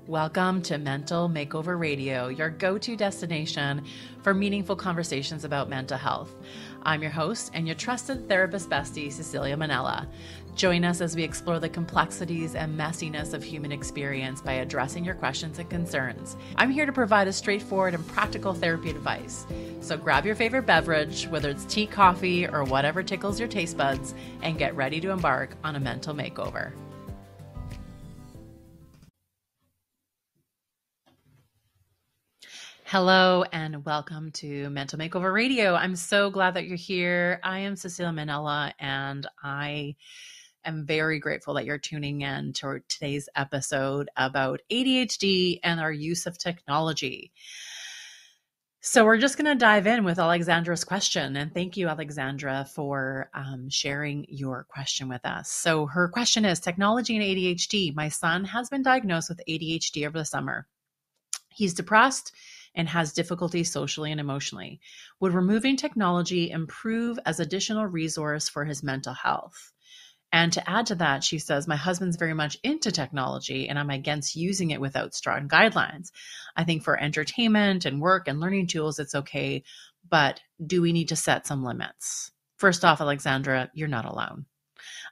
Welcome to Mental Makeover Radio, your go-to destination for meaningful conversations about mental health. I'm your host and your trusted therapist bestie, Cecilia Manella. Join us as we explore the complexities and messiness of human experience by addressing your questions and concerns. I'm here to provide a straightforward and practical therapy advice. So grab your favorite beverage, whether it's tea, coffee, or whatever tickles your taste buds, and get ready to embark on a mental makeover. Hello and welcome to Mental Makeover Radio. I'm so glad that you're here. I am Cecilia Manella and I am very grateful that you're tuning in to today's episode about ADHD and our use of technology. So we're just going to dive in with Alexandra's question. And thank you, Alexandra, for sharing your question with us. So her question is, technology and ADHD. My son has been diagnosed with ADHD over the summer. He's depressed and has difficulty socially and emotionally. Would removing technology improve as additional resource for his mental health? And to add to that, she says, my husband's very much into technology and I'm against using it without strong guidelines. I think for entertainment and work and learning tools, it's okay, but do we need to set some limits? First off, Alexandra, you're not alone.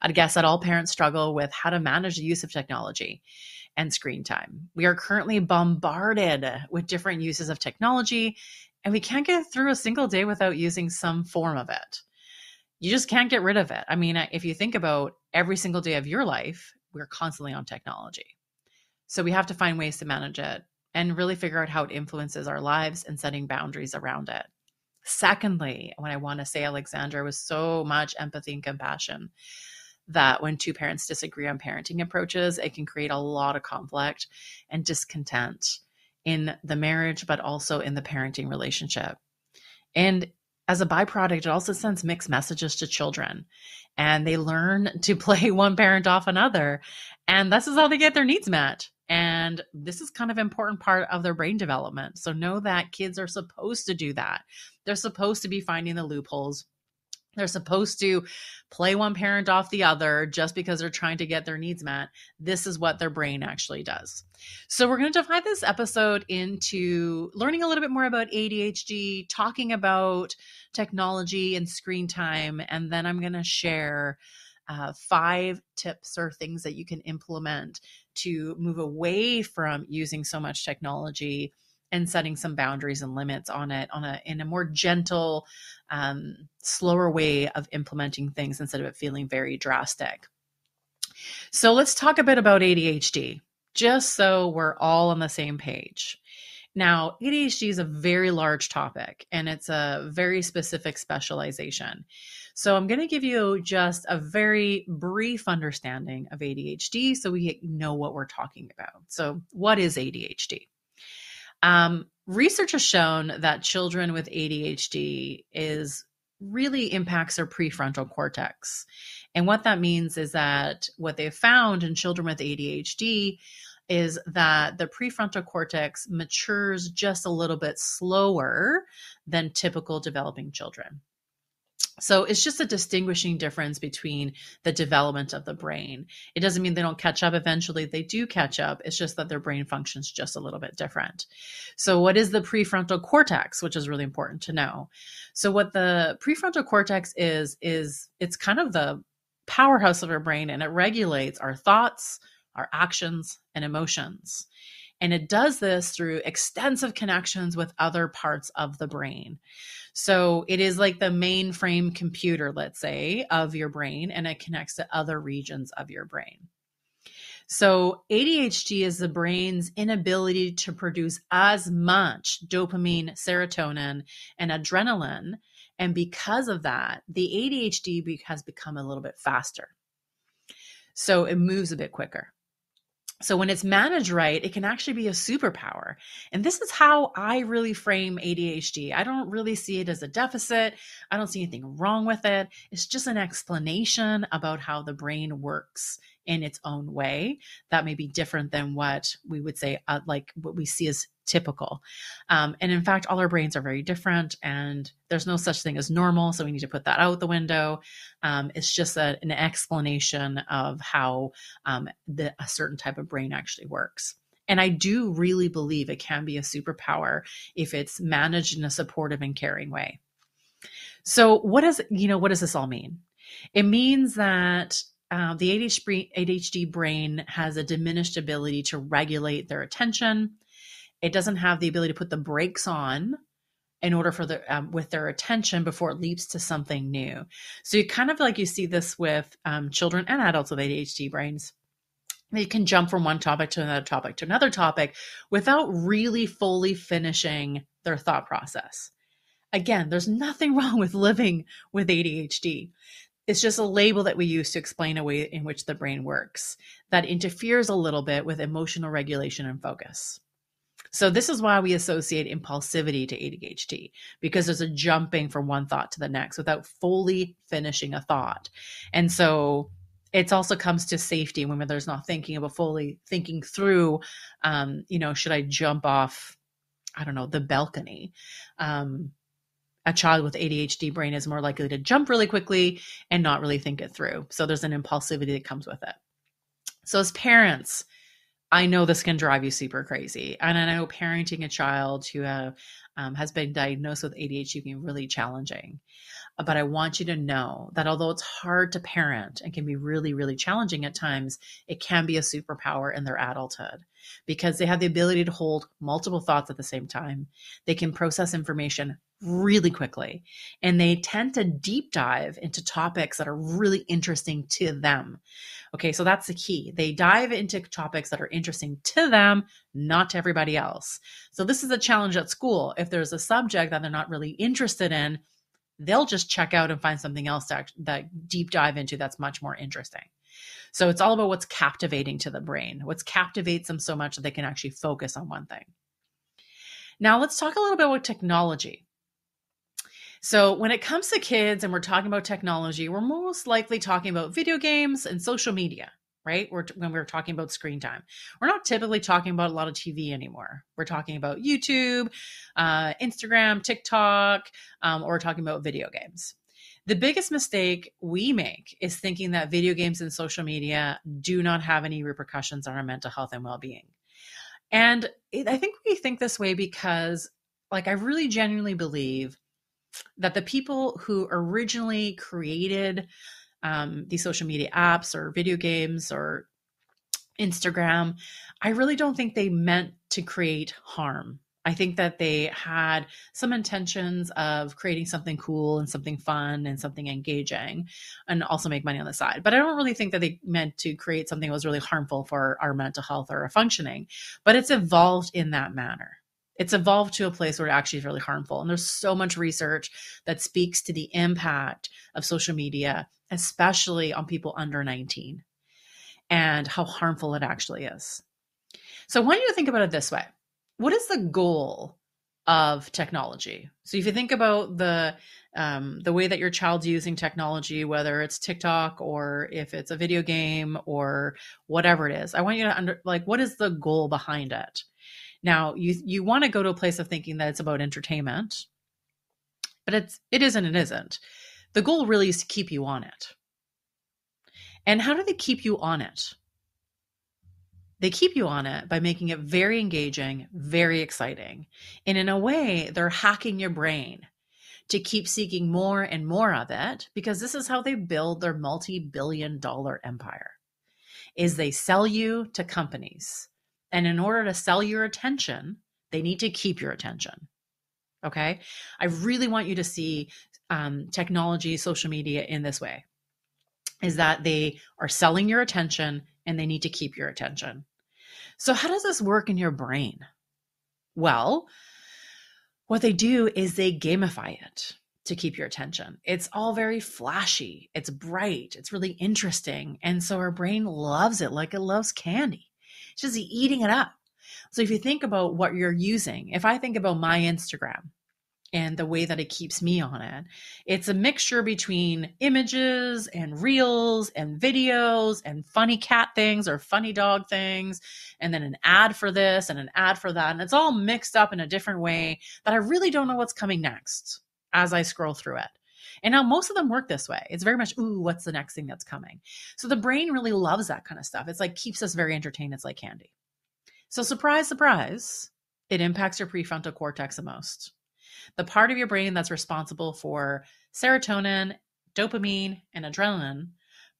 I'd guess that all parents struggle with how to manage the use of technology and screen time. We are currently bombarded with different uses of technology, and we can't get through a single day without using some form of it. You just can't get rid of it. I mean, if you think about every single day of your life, we're constantly on technology. So we have to find ways to manage it and really figure out how it influences our lives and setting boundaries around it. Secondly, what I want to say, Alexandra, was so much empathy and compassion that when two parents disagree on parenting approaches, it can create a lot of conflict and discontent in the marriage, but also in the parenting relationship. And as a byproduct, it also sends mixed messages to children and they learn to play one parent off another. And this is how they get their needs met. And this is kind of an important part of their brain development. So know that kids are supposed to do that. They're supposed to be finding the loopholes. They're supposed to play one parent off the other just because they're trying to get their needs met. This is what their brain actually does. So we're going to divide this episode into learning a little bit more about ADHD, talking about technology and screen time, and then I'm going to share 5 tips or things that you can implement to move away from using so much technology and setting some boundaries and limits on it in a more gentle, slower way of implementing things instead of it feeling very drastic. So let's talk a bit about ADHD, just so we're all on the same page. Now, ADHD is a very large topic and it's a very specific specialization. So I'm going to give you just a very brief understanding of ADHD so we know what we're talking about. So what is ADHD? Research has shown that children with ADHD really impacts their prefrontal cortex. And what that means is that what they've found in children with ADHD is that the prefrontal cortex matures just a little bit slower than typical developing children. So it's just a distinguishing difference between the development of the brain. It doesn't mean they don't catch up. Eventually they do catch up. It's just that their brain functions just a little bit different. So what is the prefrontal cortex, which is really important to know? So what the prefrontal cortex is it's kind of the powerhouse of our brain, and it regulates our thoughts, our actions, and emotions. And it does this through extensive connections with other parts of the brain. So it is like the mainframe computer, let's say, of your brain, and it connects to other regions of your brain. So ADHD is the brain's inability to produce as much dopamine, serotonin, and adrenaline. And because of that, the ADHD has become a little bit faster. So it moves a bit quicker. So when it's managed right, it can actually be a superpower. And this is how I really frame ADHD. I don't really see it as a deficit. I don't see anything wrong with it. It's just an explanation about how the brain works in its own way that may be different than what we would say, like what we see as typical. And in fact, all our brains are very different and there's no such thing as normal. So we need to put that out the window. It's just an explanation of how a certain type of brain actually works. And I do really believe it can be a superpower if it's managed in a supportive and caring way. So what does this all mean? It means that the ADHD brain has a diminished ability to regulate their attention. It doesn't have the ability to put the brakes on in order for with their attention before it leaps to something new. So you kind of like you see this with children and adults with ADHD brains. They can jump from one topic to another topic to another topic without really fully finishing their thought process. Again, there's nothing wrong with living with ADHD. It's just a label that we use to explain a way in which the brain works that interferes a little bit with emotional regulation and focus. So this is why we associate impulsivity to ADHD, because there's a jumping from one thought to the next without fully finishing a thought. And so it also comes to safety when there's not fully thinking through, should I jump off, the balcony? A child with ADHD brain is more likely to jump really quickly and not really think it through. So there's an impulsivity that comes with it. So as parents, I know this can drive you super crazy. And I know parenting a child who has been diagnosed with ADHD can be really challenging. But I want you to know that although it's hard to parent and can be really, really challenging at times, it can be a superpower in their adulthood because they have the ability to hold multiple thoughts at the same time. They can process information really quickly, and they tend to deep dive into topics that are really interesting to them. Okay, so that's the key. They dive into topics that are interesting to them, not to everybody else. So this is a challenge at school. If there's a subject that they're not really interested in, they'll just check out and find something else that deep dive into that's much more interesting. So it's all about what's captivating to the brain, what captivates them so much that they can actually focus on one thing. Now let's talk a little bit about technology. So when it comes to kids and we're talking about technology, we're most likely talking about video games and social media, right? When we're talking about screen time, we're not typically talking about a lot of TV anymore. We're talking about YouTube, Instagram, TikTok, or we're talking about video games. The biggest mistake we make is thinking that video games and social media do not have any repercussions on our mental health and well-being. And I think we think this way because, I really genuinely believe that the people who originally created these social media apps or video games or Instagram, I really don't think they meant to create harm. I think that they had some intentions of creating something cool and something fun and something engaging and also make money on the side. But I don't really think that they meant to create something that was really harmful for our mental health or our functioning. But it's evolved in that manner. It's evolved to a place where it actually is really harmful. And there's so much research that speaks to the impact of social media, especially on people under 19, and how harmful it actually is. So I want you to think about it this way. What is the goal of technology? So if you think about the way that your child's using technology, whether it's TikTok or if it's a video game or whatever it is, I want you to what is the goal behind it? Now, you want to go to a place of thinking that it's about entertainment, but it isn't. The goal really is to keep you on it. And how do they keep you on it? They keep you on it by making it very engaging, very exciting. And in a way, they're hacking your brain to keep seeking more and more of it, because this is how they build their multi-billion-dollar empire, is they sell you to companies. And in order to sell your attention, they need to keep your attention. Okay? I really want you to see technology, social media in this way, is that they are selling your attention and they need to keep your attention. So how does this work in your brain? Well, what they do is they gamify it to keep your attention. It's all very flashy. It's bright. It's really interesting. And so our brain loves it like it loves candy. It's just eating it up. So if you think about what you're using, if I think about my Instagram and the way that it keeps me on it, it's a mixture between images and reels and videos and funny cat things or funny dog things, and then an ad for this and an ad for that. And it's all mixed up in a different way that I really don't know what's coming next as I scroll through it. And now most of them work this way. It's very much, ooh, what's the next thing that's coming? So the brain really loves that kind of stuff. It's keeps us very entertained. It's like candy. So surprise, surprise, it impacts your prefrontal cortex the most. The part of your brain that's responsible for serotonin, dopamine, and adrenaline,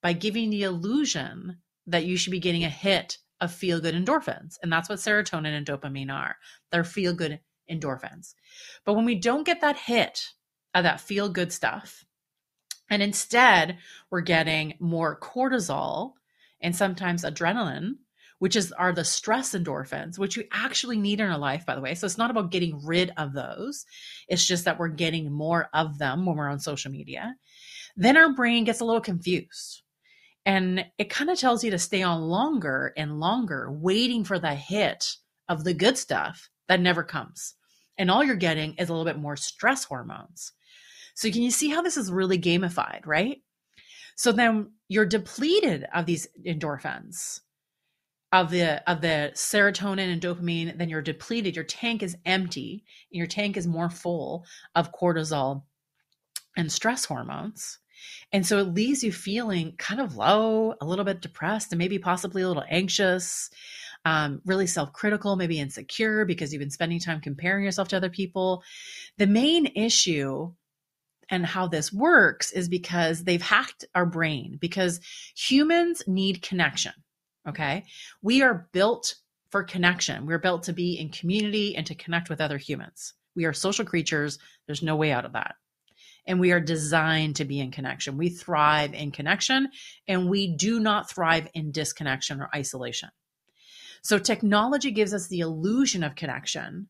by giving the illusion that you should be getting a hit of feel-good endorphins. And that's what serotonin and dopamine are. They're feel-good endorphins. But when we don't get that hit of that feel-good stuff, and instead we're getting more cortisol and sometimes adrenaline, which are the stress endorphins, which we actually need in our life, by the way. So it's not about getting rid of those. It's just that we're getting more of them when we're on social media. Then our brain gets a little confused. And it kind of tells you to stay on longer and longer, waiting for the hit of the good stuff that never comes. And all you're getting is a little bit more stress hormones. So can you see how this is really gamified, right? So then you're depleted of these endorphins, of the serotonin and dopamine, then you're depleted. Your tank is empty, and your tank is more full of cortisol and stress hormones. And so it leaves you feeling kind of low, a little bit depressed, and maybe possibly a little anxious, really self-critical, maybe insecure because you've been spending time comparing yourself to other people. The main issue and how this works is because they've hacked our brain, because humans need connection. Okay. We are built for connection. We're built to be in community and to connect with other humans. We are social creatures. There's no way out of that. And we are designed to be in connection. We thrive in connection, and we do not thrive in disconnection or isolation. So technology gives us the illusion of connection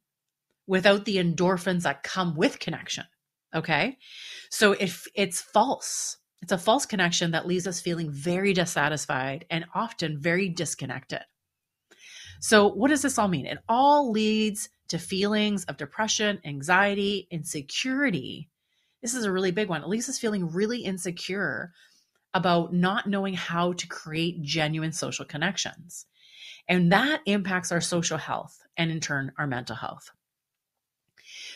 without the endorphins that come with connection. Okay. So if it's false, it's a false connection that leaves us feeling very dissatisfied and often very disconnected. So what does this all mean? It all leads to feelings of depression, anxiety, insecurity. This is a really big one. It leaves us feeling really insecure about not knowing how to create genuine social connections. And that impacts our social health and in turn, our mental health.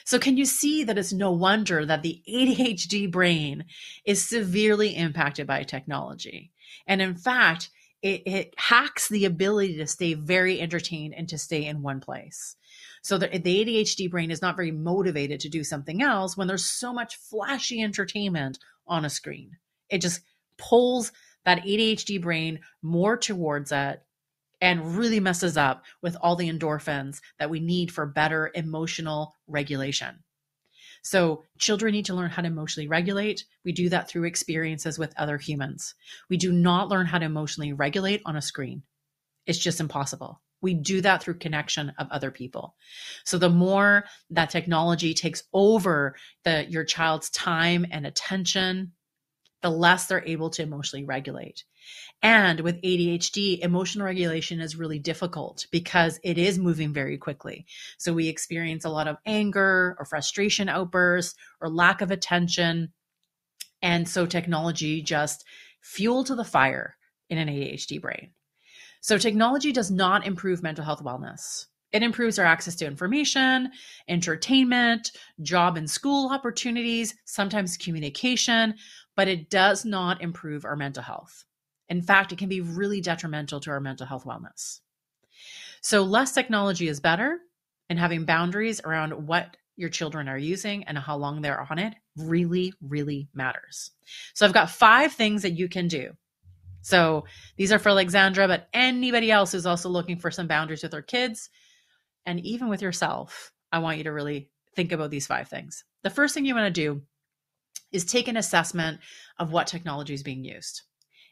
So can you see that it's no wonder that the ADHD brain is severely impacted by technology? And in fact, it hacks the ability to stay very entertained and to stay in one place. So the ADHD brain is not very motivated to do something else when there's so much flashy entertainment on a screen. It just pulls that ADHD brain more towards it and really messes up with all the endorphins that we need for better emotional regulation. So children need to learn how to emotionally regulate. We do that through experiences with other humans. We do not learn how to emotionally regulate on a screen. It's just impossible. We do that through connection of other people. So the more that technology takes over your child's time and attention, the less they're able to emotionally regulate. And with ADHD, emotional regulation is really difficult because it is moving very quickly. So we experience a lot of anger or frustration outbursts or lack of attention. And so technology just fuel to the fire in an ADHD brain. So technology does not improve mental health wellness. It improves our access to information, entertainment, job and school opportunities, sometimes communication, but it does not improve our mental health. In fact, it can be really detrimental to our mental health wellness. So less technology is better, and having boundaries around what your children are using and how long they're on it really, really matters. So I've got 5 things that you can do. So these are for Alexandra, but anybody else who's also looking for some boundaries with their kids and even with yourself, I want you to really think about these 5 things. The first thing you want to do is take an assessment of what technology is being used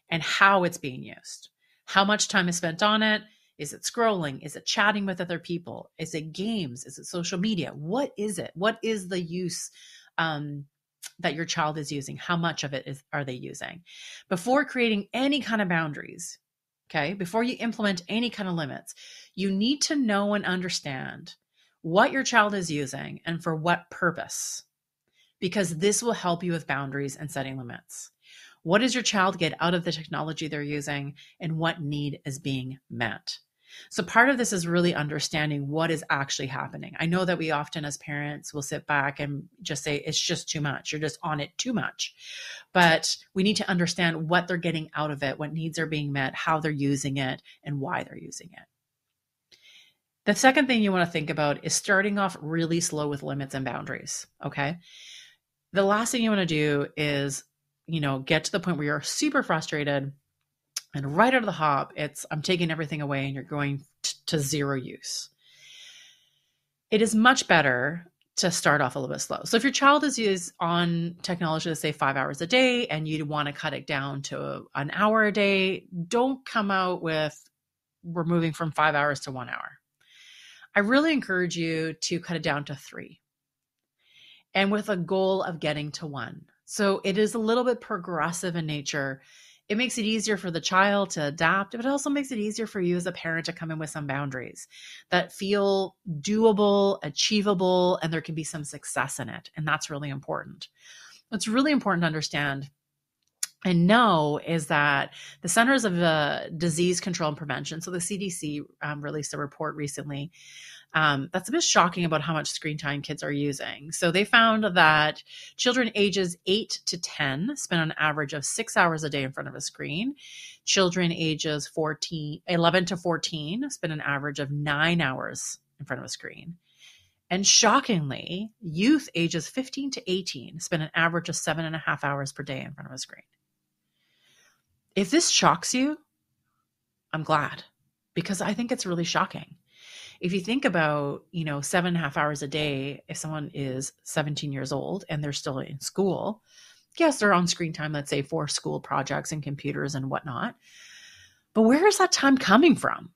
and how it's being used. How much time is spent on it? Is it scrolling? Is it chatting with other people? Is it games? Is it social media? What is it? What is the use that your child is using? How much of it are they using? Before creating any kind of boundaries, okay, before you implement any kind of limits, you need to know and understand what your child is using and for what purpose, because this will help you with boundaries and setting limits. What does your child get out of the technology they're using, and what need is being met? So part of this is really understanding what is actually happening. I know that we often as parents will sit back and just say, it's just too much. You're just on it too much. But we need to understand what they're getting out of it, what needs are being met, how they're using it, and why they're using it. The second thing you want to think about is starting off really slow with limits and boundaries. Okay. The last thing you want to do is, get to the point where you're super frustrated and right out of the hop, I'm taking everything away and you're going to zero use. It is much better to start off a little bit slow. So if your child is on technology, let's say 5 hours a day, and you want to cut it down to an hour a day, don't come out with, we're moving from 5 hours to 1 hour. I really encourage you to cut it down to 3, and with a goal of getting to 1. So it is a little bit progressive in nature. It makes it easier for the child to adapt, but it also makes it easier for you as a parent to come in with some boundaries that feel doable, achievable, and there can be some success in it. And that's really important. What's really important to understand and know is that the Centers of Disease Control and Prevention, so the CDC, released a report recently that's a bit shocking about how much screen time kids are using. So they found that children ages 8 to 10 spend an average of 6 hours a day in front of a screen. Children ages 11 to 14 spend an average of 9 hours in front of a screen. And shockingly, youth ages 15 to 18 spend an average of 7.5 hours per day in front of a screen. If this shocks you, I'm glad, because I think it's really shocking. If you think about, 7.5 hours a day, if someone is 17 years old and they're still in school, yes, they're on screen time, let's say for school projects and computers and whatnot. But where is that time coming from?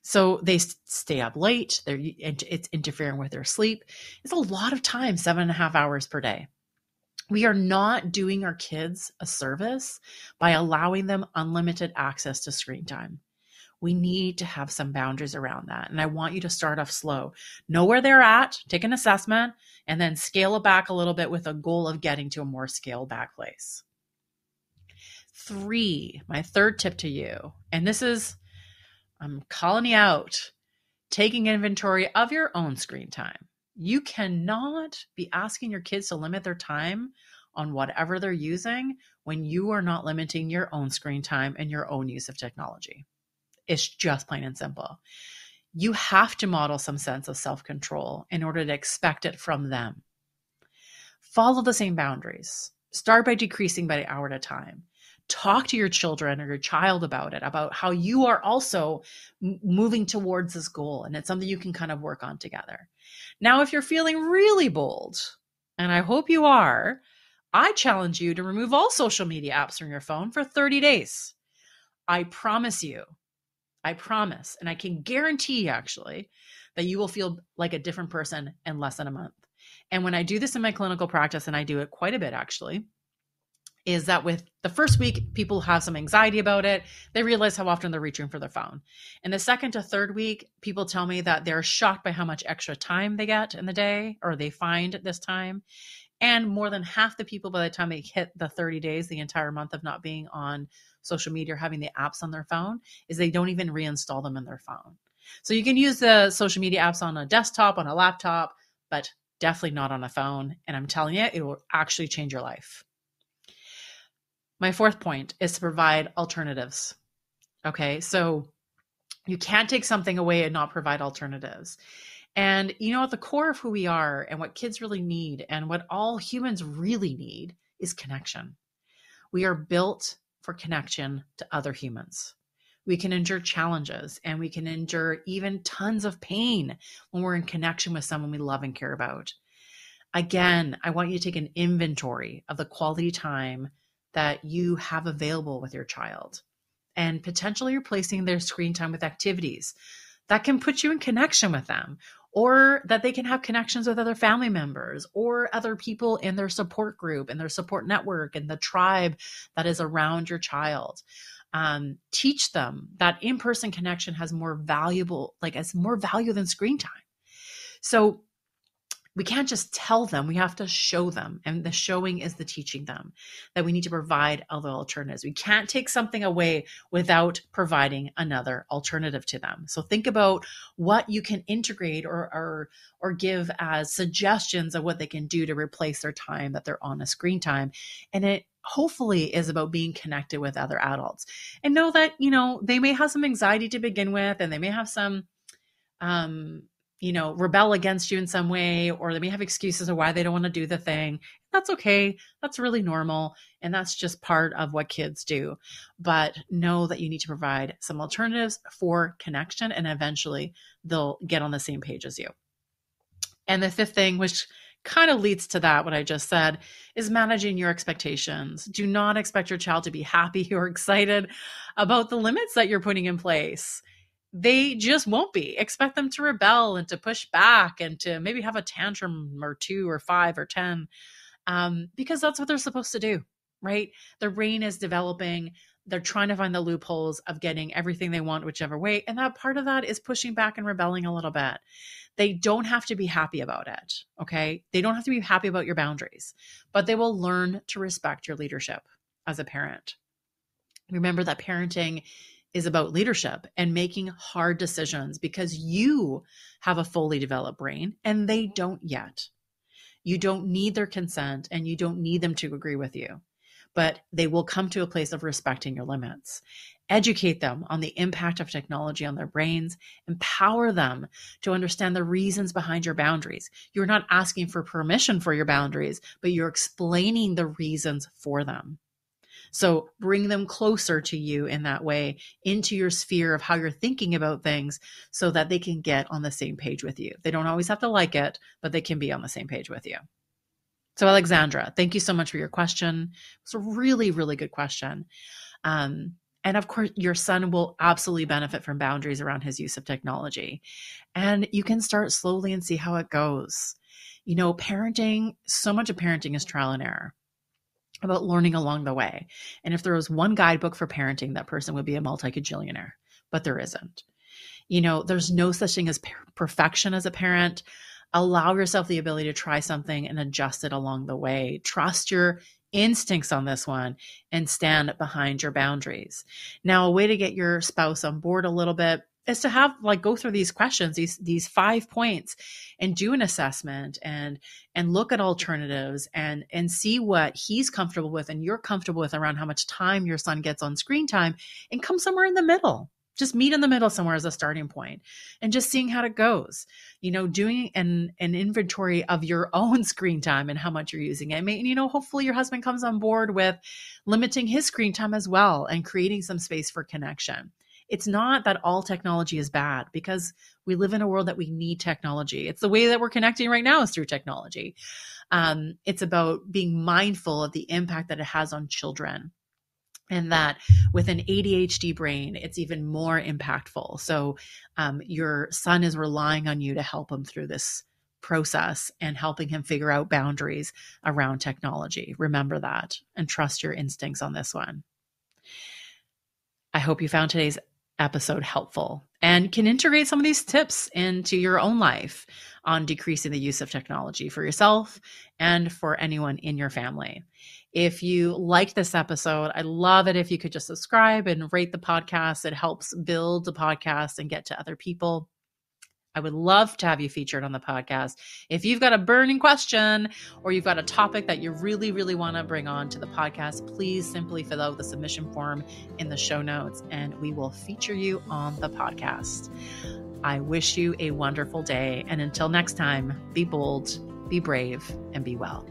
So they stay up late. It's interfering with their sleep. It's a lot of time, 7.5 hours per day. We are not doing our kids a service by allowing them unlimited access to screen time. We need to have some boundaries around that. And I want you to start off slow. Know where they're at, take an assessment, and then scale it back a little bit with a goal of getting to a more scaled back place. 3, my third tip to you, and this is, I'm calling you out, taking inventory of your own screen time. You cannot be asking your kids to limit their time on whatever they're using when you are not limiting your own screen time and your own use of technology. It's just plain and simple. You have to model some sense of self-control in order to expect it from them. Follow the same boundaries. Start by decreasing by an hour at a time. Talk to your children or your child about it, about how you are also moving towards this goal, and it's something you can kind of work on together. Now, if you're feeling really bold, and I hope you are, I challenge you to remove all social media apps from your phone for 30 days. I promise, and I can guarantee actually that you will feel like a different person in less than a month. And when I do this in my clinical practice, and I do it quite a bit actually, is that with the first week, people have some anxiety about it. They realize how often they're reaching for their phone. In the second to third week, people tell me that they're shocked by how much extra time they get in the day, or they find this time. And more than half the people, by the time they hit the 30 days, the entire month of not being on social media or having the apps on their phone, is they don't even reinstall them in their phone. So you can use the social media apps on a desktop, on a laptop, but definitely not on a phone. And I'm telling you, it will actually change your life. My fourth point is to provide alternatives. Okay, so you can't take something away and not provide alternatives. And at the core of who we are and what kids really need and what all humans really need is connection. We are built for connection to other humans. We can endure challenges and we can endure even tons of pain when we're in connection with someone we love and care about. Again, I want you to take an inventory of the quality time that you have available with your child, and potentially replacing their screen time with activities that can put you in connection with them, or that they can have connections with other family members or other people in their support group and their support network and the tribe that is around your child. Teach them that in-person connection has more value than screen time. So we can't just tell them, we have to show them. And the showing is the teaching them that we need to provide other alternatives. We can't take something away without providing another alternative to them. So think about what you can integrate or give as suggestions of what they can do to replace their time that they're on a screen time. And it hopefully is about being connected with other adults. And know that, they may have some anxiety to begin with, and they may have some rebel against you in some way, or they may have excuses of why they don't want to do the thing. That's okay. That's really normal. And that's just part of what kids do. But know that you need to provide some alternatives for connection, and eventually they'll get on the same page as you. And the fifth thing, which kind of leads to that, what I just said, is managing your expectations. Do not expect your child to be happy or excited about the limits that you're putting in place. They just won't be. Expect them to rebel and to push back and to maybe have a tantrum or 2 or 5 or 10, because that's what they're supposed to do, right? Their brain is developing. They're trying to find the loopholes of getting everything they want, whichever way. And that part of that is pushing back and rebelling a little bit. They don't have to be happy about it, okay? They don't have to be happy about your boundaries, but they will learn to respect your leadership as a parent. Remember that parenting is about leadership and making hard decisions, because you have a fully developed brain and they don't yet. You don't need their consent and you don't need them to agree with you, but they will come to a place of respecting your limits. Educate them on the impact of technology on their brains. Empower them to understand the reasons behind your boundaries. You're not asking for permission for your boundaries, but you're explaining the reasons for them. So bring them closer to you in that way, into your sphere of how you're thinking about things, so that they can get on the same page with you. They don't always have to like it, but they can be on the same page with you. So Alexandra, thank you so much for your question. It's a really, really good question. And of course, your son will absolutely benefit from boundaries around his use of technology. And you can start slowly and see how it goes. Parenting, so much of parenting is trial and error, about learning along the way. And if there was one guidebook for parenting, that person would be a multi-cajillionaire, but there isn't. There's no such thing as perfection as a parent. Allow yourself the ability to try something and adjust it along the way. Trust your instincts on this one and stand behind your boundaries. Now, a way to get your spouse on board a little bit is to have go through these questions, these 5 points, and do an assessment and look at alternatives and see what he's comfortable with and you're comfortable with around how much time your son gets on screen time, and come somewhere in the middle. Just meet in the middle somewhere as a starting point, and just seeing how it goes. Doing an inventory of your own screen time and how much you're using it. Hopefully your husband comes on board with limiting his screen time as well and creating some space for connection. It's not that all technology is bad, because we live in a world that we need technology. It's the way that we're connecting right now is through technology. It's about being mindful of the impact that it has on children, and that with an ADHD brain, it's even more impactful. So your son is relying on you to help him through this process and helping him figure out boundaries around technology. Remember that, and trust your instincts on this one. I hope you found today's episode helpful and can integrate some of these tips into your own life on decreasing the use of technology for yourself and for anyone in your family. If you liked this episode, I'd love it if you could just subscribe and rate the podcast. It helps build the podcast and get to other people. I would love to have you featured on the podcast. If you've got a burning question or you've got a topic that you really, really want to bring on to the podcast, please simply fill out the submission form in the show notes and we will feature you on the podcast. I wish you a wonderful day. And until next time, be bold, be brave, and be well.